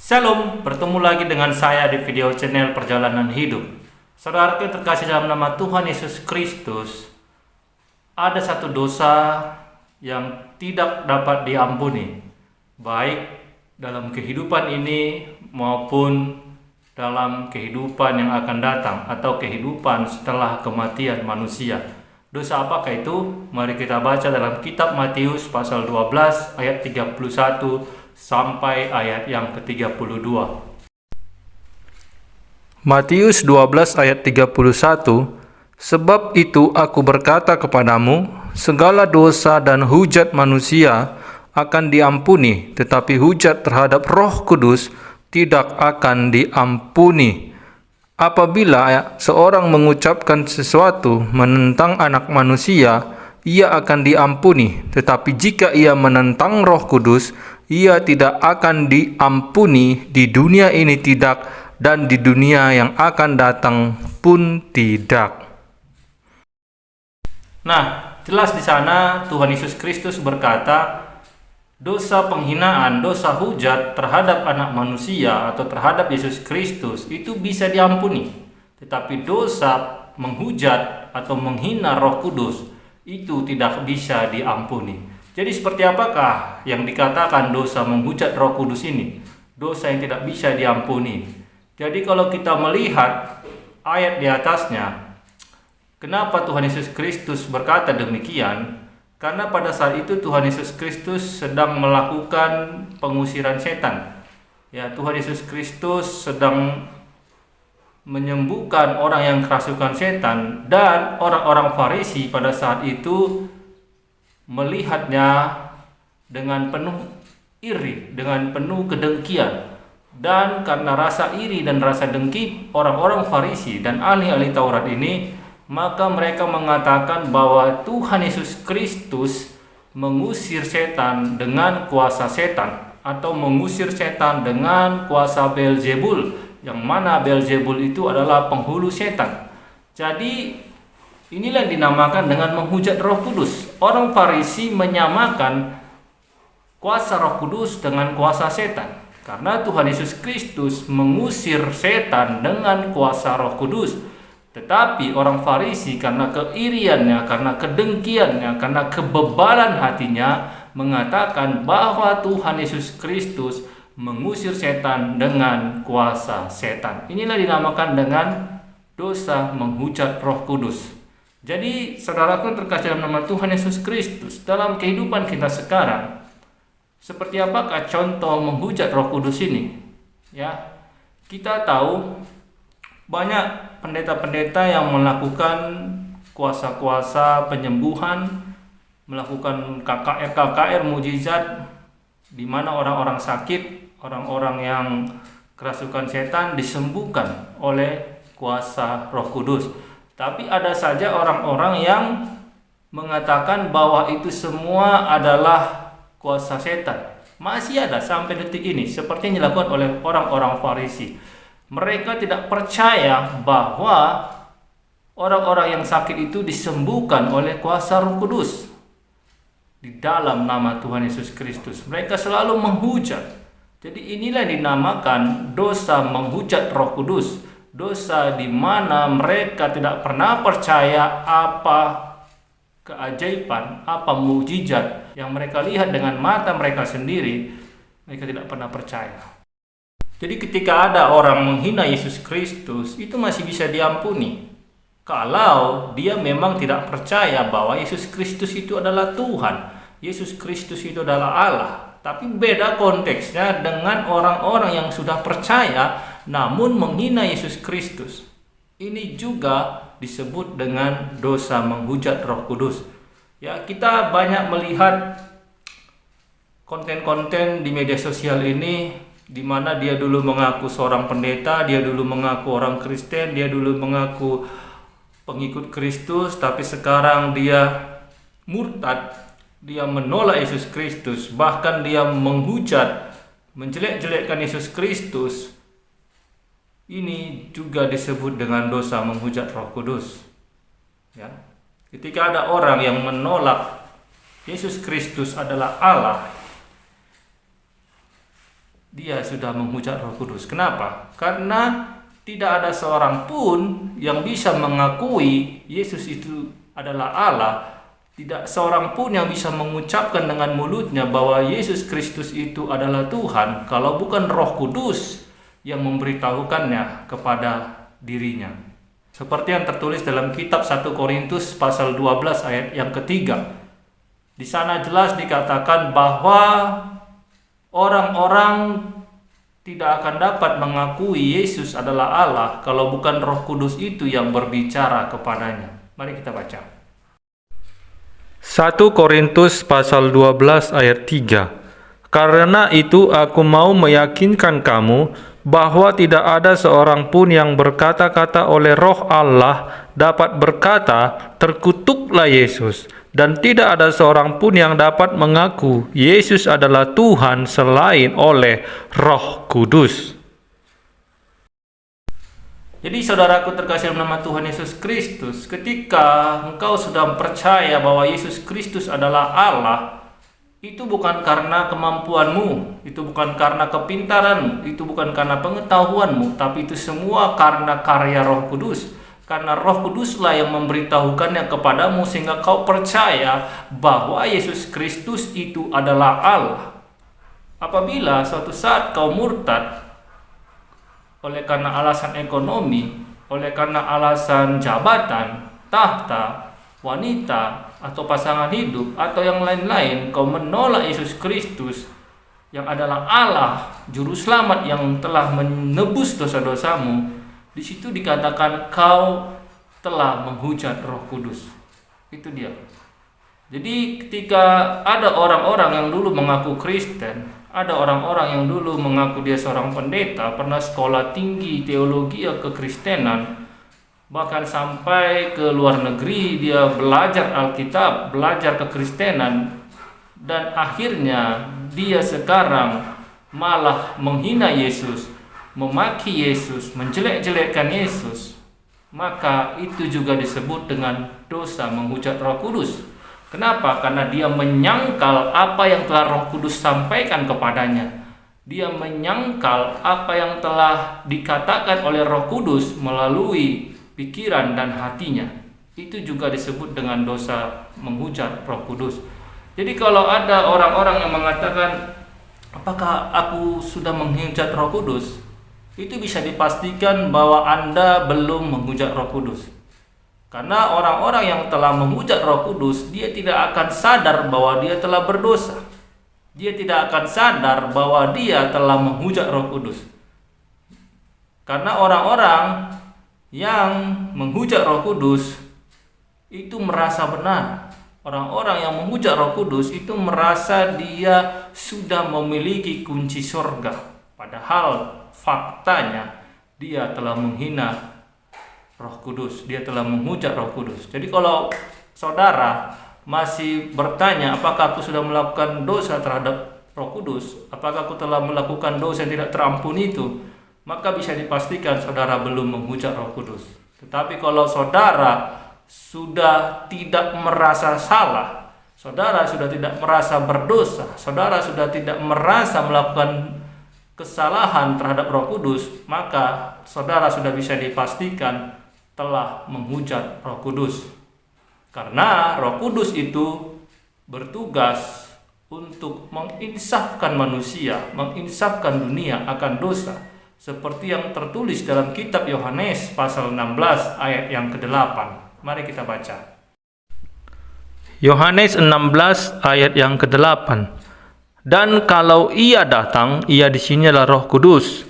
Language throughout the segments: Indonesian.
Shalom, bertemu lagi dengan saya di video channel Perjalanan Hidup. Saudara yang terkasih dalam nama Tuhan Yesus Kristus, ada satu dosa yang tidak dapat diampuni, baik dalam kehidupan ini maupun dalam kehidupan yang akan datang atau kehidupan setelah kematian manusia. Dosa apakah itu? Mari kita baca dalam kitab Matius pasal 12 ayat 31 sampai ayat yang ke-32. Matius 12 ayat 31, sebab itu aku berkata kepadamu, segala dosa dan hujat manusia akan diampuni, tetapi hujat terhadap Roh Kudus tidak akan diampuni. Apabila seorang mengucapkan sesuatu menentang anak manusia, ia akan diampuni, tetapi jika ia menentang Roh Kudus, ia tidak akan diampuni di dunia ini tidak, dan di dunia yang akan datang pun tidak. Nah, jelas di sana Tuhan Yesus Kristus berkata, dosa penghinaan, dosa hujat terhadap anak manusia atau terhadap Yesus Kristus itu bisa diampuni. Tetapi dosa menghujat atau menghina Roh Kudus itu tidak bisa diampuni. Jadi seperti apakah yang dikatakan dosa menghujat Roh Kudus ini? Dosa yang tidak bisa diampuni. Jadi kalau kita melihat ayat di atasnya, kenapa Tuhan Yesus Kristus berkata demikian? Karena pada saat itu Tuhan Yesus Kristus sedang melakukan pengusiran setan. Ya, Tuhan Yesus Kristus sedang menyembuhkan orang yang kerasukan setan, dan orang-orang Farisi pada saat itu melihatnya dengan penuh iri, dengan penuh kedengkian. Dan karena rasa iri dan rasa dengki orang-orang Farisi dan ahli-ahli Taurat ini, maka mereka mengatakan bahwa Tuhan Yesus Kristus mengusir setan dengan kuasa setan, atau mengusir setan dengan kuasa Beelzebul, yang mana Beelzebul itu adalah penghulu setan. Jadi inilah yang dinamakan dengan menghujat Roh Kudus. Orang Farisi menyamakan kuasa Roh Kudus dengan kuasa setan. Karena Tuhan Yesus Kristus mengusir setan dengan kuasa Roh Kudus. Tetapi orang Farisi karena keiriannya, karena kedengkiannya, karena kebebalan hatinya, mengatakan bahwa Tuhan Yesus Kristus mengusir setan dengan kuasa setan. Inilah dinamakan dengan dosa menghujat Roh Kudus. Jadi saudaraku terkasih dalam nama Tuhan Yesus Kristus, dalam kehidupan kita sekarang, seperti apakah contoh menghujat Roh Kudus ini? Ya, kita tahu banyak pendeta-pendeta yang melakukan kuasa-kuasa penyembuhan, melakukan KKR mujizat, di mana orang-orang sakit, orang-orang yang kerasukan setan disembuhkan oleh kuasa Roh Kudus. Tapi ada saja orang-orang yang mengatakan bahwa itu semua adalah kuasa setan. Masih ada sampai detik ini, seperti yang dilakukan oleh orang-orang Farisi. Mereka tidak percaya bahwa orang-orang yang sakit itu disembuhkan oleh kuasa Roh Kudus di dalam nama Tuhan Yesus Kristus. Mereka selalu menghujat. Jadi inilah yang dinamakan dosa menghujat Roh Kudus. Dosa di mana mereka tidak pernah percaya apa keajaiban, apa mukjizat yang mereka lihat dengan mata mereka sendiri. Mereka tidak pernah percaya. Jadi ketika ada orang menghina Yesus Kristus, itu masih bisa diampuni kalau dia memang tidak percaya bahwa Yesus Kristus itu adalah Tuhan, Yesus Kristus itu adalah Allah. Tapi beda konteksnya dengan orang-orang yang sudah percaya namun menghina Yesus Kristus. Ini juga disebut dengan dosa menghujat Roh Kudus. Ya, kita banyak melihat konten-konten di media sosial ini, di mana dia dulu mengaku seorang pendeta, dia dulu mengaku orang Kristen, dia dulu mengaku pengikut Kristus, tapi sekarang dia murtad, dia menolak Yesus Kristus, bahkan dia menghujat, menjelek-jelekkan Yesus Kristus. Ini juga disebut dengan dosa menghujat Roh Kudus. Ya. Ketika ada orang yang menolak Yesus Kristus adalah Allah, dia sudah menghujat Roh Kudus. Kenapa? Karena tidak ada seorang pun yang bisa mengakui Yesus itu adalah Allah. Tidak seorang pun yang bisa mengucapkan dengan mulutnya bahwa Yesus Kristus itu adalah Tuhan kalau bukan Roh Kudus yang memberitahukannya kepada dirinya. Seperti yang tertulis dalam kitab 1 Korintus pasal 12 ayat yang ketiga. Di sana jelas dikatakan bahwa orang-orang tidak akan dapat mengakui Yesus adalah Allah kalau bukan Roh Kudus itu yang berbicara kepadanya. Mari kita baca. 1 Korintus pasal 12 ayat 3. Karena itu aku mau meyakinkan kamu bahwa tidak ada seorang pun yang berkata-kata oleh Roh Allah dapat berkata, terkutuklah Yesus. Dan tidak ada seorang pun yang dapat mengaku Yesus adalah Tuhan selain oleh Roh Kudus. Jadi saudaraku terkasih dalam nama Tuhan Yesus Kristus, ketika engkau sudah percaya bahwa Yesus Kristus adalah Allah, itu bukan karena kemampuanmu, itu bukan karena kepintaranmu, itu bukan karena pengetahuanmu, tapi itu semua karena karya Roh Kudus. Karena Roh Kuduslah yang memberitahukannya kepadamu sehingga kau percaya bahwa Yesus Kristus itu adalah Allah. Apabila suatu saat kau murtad oleh karena alasan ekonomi, oleh karena alasan jabatan, tahta, wanita, atau pasangan hidup, atau yang lain-lain, kau menolak Yesus Kristus yang adalah Allah, Juru Selamat yang telah menebus dosa-dosamu, di situ dikatakan kau telah menghujat Roh Kudus. Itu dia. Jadi ketika ada orang-orang yang dulu mengaku Kristen, ada orang-orang yang dulu mengaku dia seorang pendeta, pernah sekolah tinggi teologi kekristenan, bahkan sampai ke luar negeri dia belajar Alkitab, belajar kekristenan, dan akhirnya dia sekarang malah menghina Yesus, memaki Yesus, menjelek-jelekkan Yesus, maka itu juga disebut dengan dosa menghujat Roh Kudus. Kenapa? Karena dia menyangkal apa yang telah Roh Kudus sampaikan kepadanya. Dia menyangkal apa yang telah dikatakan oleh Roh Kudus melalui pikiran dan hatinya. Itu juga disebut dengan dosa menghujat Roh Kudus. Jadi kalau ada orang-orang yang mengatakan, apakah aku sudah menghujat Roh Kudus? Itu bisa dipastikan bahwa Anda belum menghujat Roh Kudus. Karena orang-orang yang telah menghujat Roh Kudus, dia tidak akan sadar bahwa dia telah berdosa. Dia tidak akan sadar bahwa dia telah menghujat Roh Kudus. Karena orang-orang yang menghujat Roh Kudus itu merasa benar. Orang-orang yang menghujat Roh Kudus itu merasa dia sudah memiliki kunci surga. Padahal faktanya dia telah menghina Roh Kudus, dia telah menghujat Roh Kudus. Jadi kalau saudara masih bertanya, apakah aku sudah melakukan dosa terhadap Roh Kudus, apakah aku telah melakukan dosa yang tidak terampuni itu, maka bisa dipastikan saudara belum menghujat Roh Kudus. Tetapi kalau saudara sudah tidak merasa salah, saudara sudah tidak merasa berdosa, saudara sudah tidak merasa melakukan kesalahan terhadap Roh Kudus, maka saudara sudah bisa dipastikan telah menghujat Roh Kudus. Karena Roh Kudus itu bertugas untuk menginsafkan manusia, menginsafkan dunia akan dosa, seperti yang tertulis dalam kitab Yohanes pasal 16 ayat yang ke-8. Mari kita baca. Yohanes 16 ayat yang ke-8. Dan kalau Ia datang, Ia di sini adalah Roh Kudus.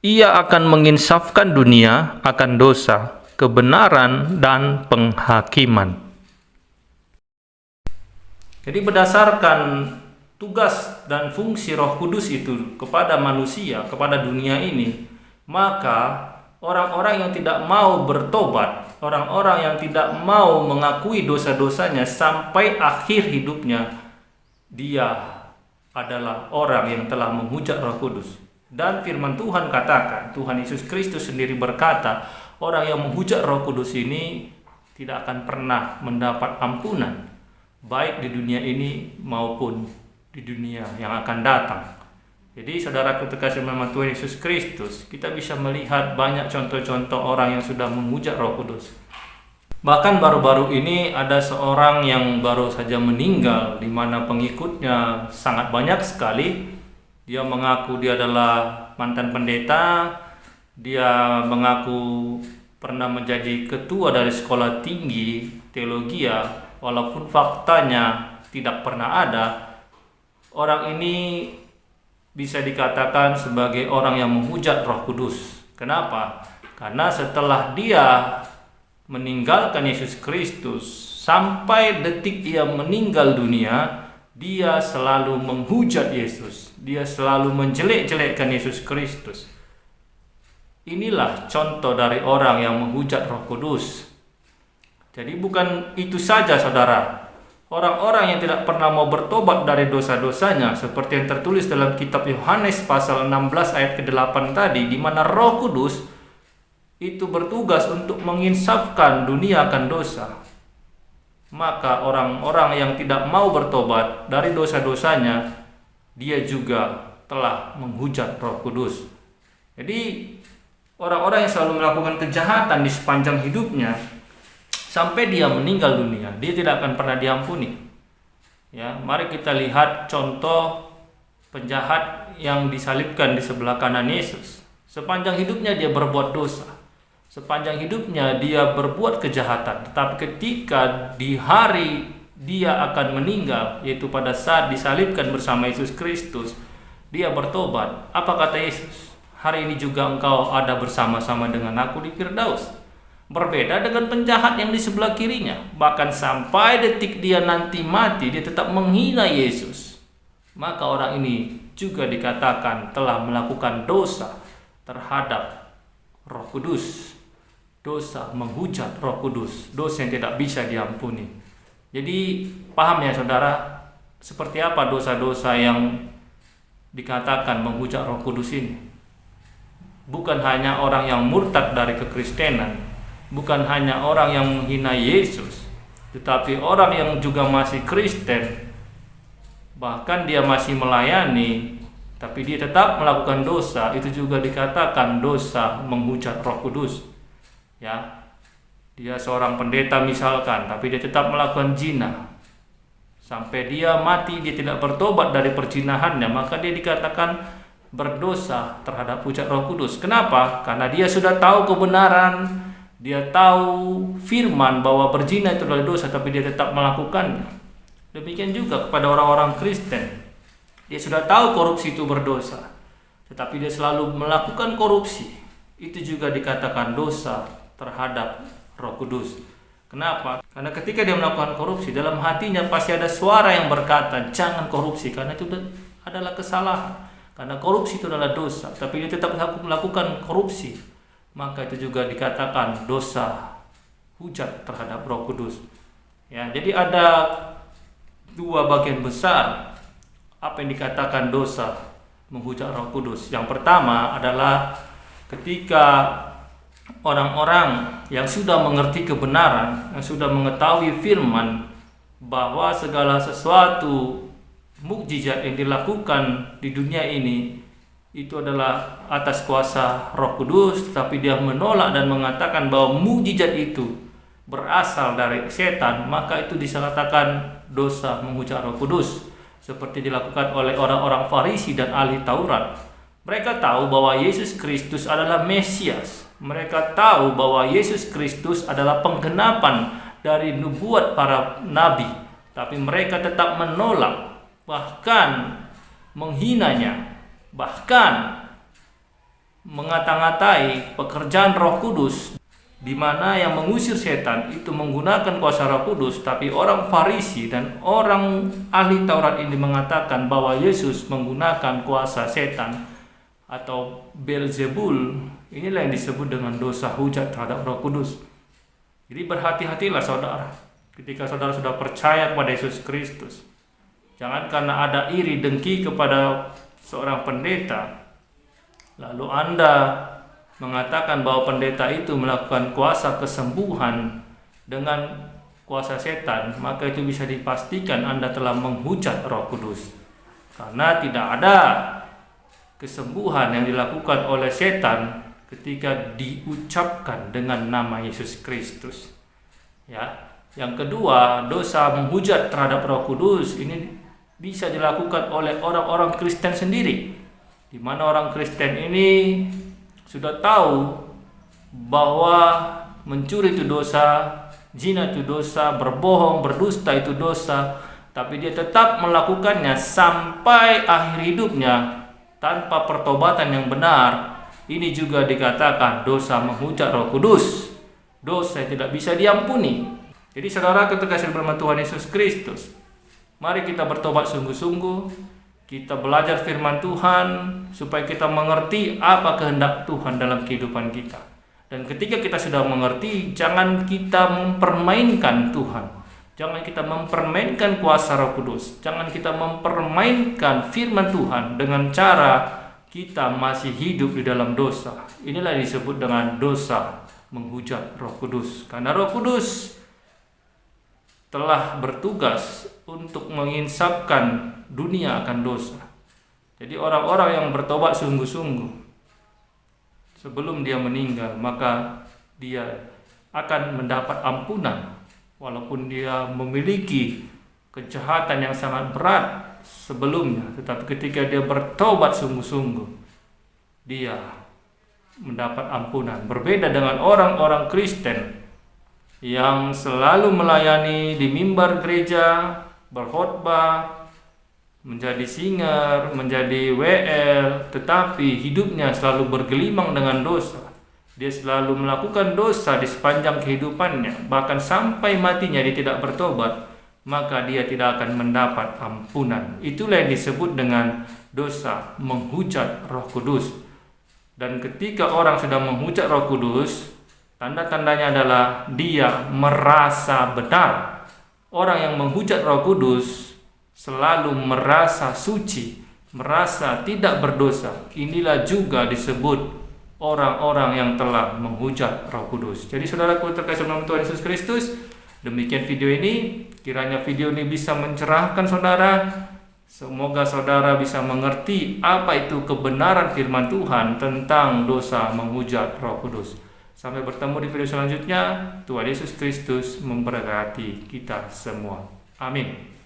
Ia akan menginsafkan dunia akan dosa, kebenaran, dan penghakiman. Jadi berdasarkan tugas dan fungsi Roh Kudus itu kepada manusia, kepada dunia ini, maka orang-orang yang tidak mau bertobat, orang-orang yang tidak mau mengakui dosa-dosanya sampai akhir hidupnya, dia adalah orang yang telah menghujat Roh Kudus. Dan firman Tuhan katakan, Tuhan Yesus Kristus sendiri berkata, orang yang menghujat Roh Kudus ini tidak akan pernah mendapat ampunan, baik di dunia ini maupun di dunia yang akan datang. Jadi saudara terkasih dalam Tuhan Yesus Kristus, kita bisa melihat banyak contoh-contoh orang yang sudah menghujat Roh Kudus. Bahkan baru-baru ini ada seorang yang baru saja meninggal, di mana pengikutnya sangat banyak sekali. Dia mengaku dia adalah mantan pendeta, dia mengaku pernah menjadi ketua dari sekolah tinggi teologi, walaupun faktanya tidak pernah ada. Orang ini bisa dikatakan sebagai orang yang menghujat Roh Kudus. Kenapa? Karena setelah dia meninggalkan Yesus Kristus, sampai detik dia meninggal dunia, dia selalu menghujat Yesus. Dia selalu menjelek-jelekkan Yesus Kristus. Inilah contoh dari orang yang menghujat Roh Kudus. Jadi bukan itu saja saudara. Orang-orang yang tidak pernah mau bertobat dari dosa-dosanya, seperti yang tertulis dalam kitab Yohanes pasal 16 ayat ke-8 tadi, di mana Roh Kudus itu bertugas untuk menginsafkan dunia akan dosa. Maka orang-orang yang tidak mau bertobat dari dosa-dosanya, dia juga telah menghujat Roh Kudus. Jadi orang-orang yang selalu melakukan kejahatan di sepanjang hidupnya, sampai dia meninggal dunia, dia tidak akan pernah diampuni. Ya, mari kita lihat contoh penjahat yang disalibkan di sebelah kanan Yesus. Sepanjang hidupnya dia berbuat dosa. Sepanjang hidupnya dia berbuat kejahatan. Tetapi ketika di hari dia akan meninggal, yaitu pada saat disalibkan bersama Yesus Kristus, dia bertobat. Apa kata Yesus? Hari ini juga engkau ada bersama-sama dengan aku di Firdaus. Berbeda dengan penjahat yang di sebelah kirinya. Bahkan sampai detik dia nanti mati, dia tetap menghina Yesus. Maka orang ini juga dikatakan telah melakukan dosa terhadap Roh Kudus. Dosa menghujat Roh Kudus, dosa yang tidak bisa diampuni. Jadi paham ya saudara, seperti apa dosa-dosa yang dikatakan menghujat Roh Kudus ini. Bukan hanya orang yang murtad dari kekristenan, bukan hanya orang yang menghina Yesus, tetapi orang yang juga masih Kristen, bahkan dia masih melayani, tapi dia tetap melakukan dosa, itu juga dikatakan dosa menghujat Roh Kudus. Ya, dia seorang pendeta misalkan, tapi dia tetap melakukan zina. Sampai dia mati, dia tidak bertobat dari perzinahannya, maka dia dikatakan berdosa terhadap hujat Roh Kudus. Kenapa? Karena dia sudah tahu kebenaran, dia tahu firman bahwa berzina itu adalah dosa, tapi dia tetap melakukannya. Demikian juga kepada orang-orang Kristen. Dia sudah tahu korupsi itu berdosa, tetapi dia selalu melakukan korupsi. Itu juga dikatakan dosa terhadap Roh Kudus. Kenapa? Karena ketika dia melakukan korupsi, dalam hatinya pasti ada suara yang berkata, jangan korupsi, karena itu adalah kesalahan. Karena korupsi itu adalah dosa, tapi dia tetap melakukan korupsi, maka itu juga dikatakan dosa hujat terhadap Roh Kudus. Ya, jadi ada dua bagian besar apa yang dikatakan dosa menghujat Roh Kudus. Yang pertama adalah ketika orang-orang yang sudah mengerti kebenaran, yang sudah mengetahui firman bahwa segala sesuatu mukjizat yang dilakukan di dunia ini itu adalah atas kuasa Roh Kudus, tapi dia menolak dan mengatakan bahwa mukjizat itu berasal dari setan, maka itu dikatakan dosa menghujat Roh Kudus, seperti dilakukan oleh orang-orang Farisi dan ahli Taurat. Mereka tahu bahwa Yesus Kristus adalah Mesias. Mereka tahu bahwa Yesus Kristus adalah penggenapan dari nubuat para nabi, tapi mereka tetap menolak, bahkan menghinanya, bahkan mengata-ngatai pekerjaan Roh Kudus, di mana yang mengusir setan itu menggunakan kuasa Roh Kudus, tapi orang Farisi dan orang ahli Taurat ini mengatakan bahwa Yesus menggunakan kuasa setan atau Beelzebul. Inilah yang disebut dengan dosa hujat terhadap Roh Kudus. Jadi berhati-hatilah saudara, ketika saudara sudah percaya kepada Yesus Kristus. Jangan karena ada iri dengki kepada seorang pendeta, lalu Anda mengatakan bahwa pendeta itu melakukan kuasa kesembuhan dengan kuasa setan, maka itu bisa dipastikan Anda telah menghujat Roh Kudus. Karena tidak ada kesembuhan yang dilakukan oleh setan ketika diucapkan dengan nama Yesus Kristus. Ya. Yang kedua, dosa menghujat terhadap Roh Kudus ini bisa dilakukan oleh orang-orang Kristen sendiri, di mana orang Kristen ini sudah tahu bahwa mencuri itu dosa, zina itu dosa, berbohong, berdusta itu dosa, tapi dia tetap melakukannya sampai akhir hidupnya tanpa pertobatan yang benar. Ini juga dikatakan dosa menghujat Roh Kudus, dosa yang tidak bisa diampuni. Jadi saudara, ketika dalam Tuhan Yesus Kristus, mari kita bertobat sungguh-sungguh, kita belajar firman Tuhan supaya kita mengerti apa kehendak Tuhan dalam kehidupan kita. Dan ketika kita sudah mengerti, jangan kita mempermainkan Tuhan. Jangan kita mempermainkan kuasa Roh Kudus. Jangan kita mempermainkan firman Tuhan dengan cara kita masih hidup di dalam dosa. Inilah disebut dengan dosa menghujat Roh Kudus. Karena Roh Kudus telah bertugas untuk menginsafkan dunia akan dosa. Jadi orang-orang yang bertobat sungguh-sungguh sebelum dia meninggal, maka dia akan mendapat ampunan walaupun dia memiliki kejahatan yang sangat berat sebelumnya, tetapi ketika dia bertobat sungguh-sungguh, dia mendapat ampunan. Berbeda dengan orang-orang Kristen yang selalu melayani di mimbar gereja, berkhotbah, menjadi singer, menjadi WL, tetapi hidupnya selalu bergelimang dengan dosa. Dia selalu melakukan dosa di sepanjang kehidupannya, bahkan sampai matinya dia tidak bertobat, maka dia tidak akan mendapat ampunan. Itulah yang disebut dengan dosa menghujat Roh Kudus. Dan ketika orang sudah menghujat Roh Kudus, tanda-tandanya adalah dia merasa benar. Orang yang menghujat Roh Kudus selalu merasa suci, merasa tidak berdosa. Inilah juga disebut orang-orang yang telah menghujat Roh Kudus. Jadi saudaraku terkasih dalam Tuhan Yesus Kristus, demikian video ini. Kiranya video ini bisa mencerahkan saudara. Semoga saudara bisa mengerti apa itu kebenaran firman Tuhan tentang dosa menghujat Roh Kudus. Sampai bertemu di video selanjutnya. Tuhan Yesus Kristus memberkati kita semua. Amin.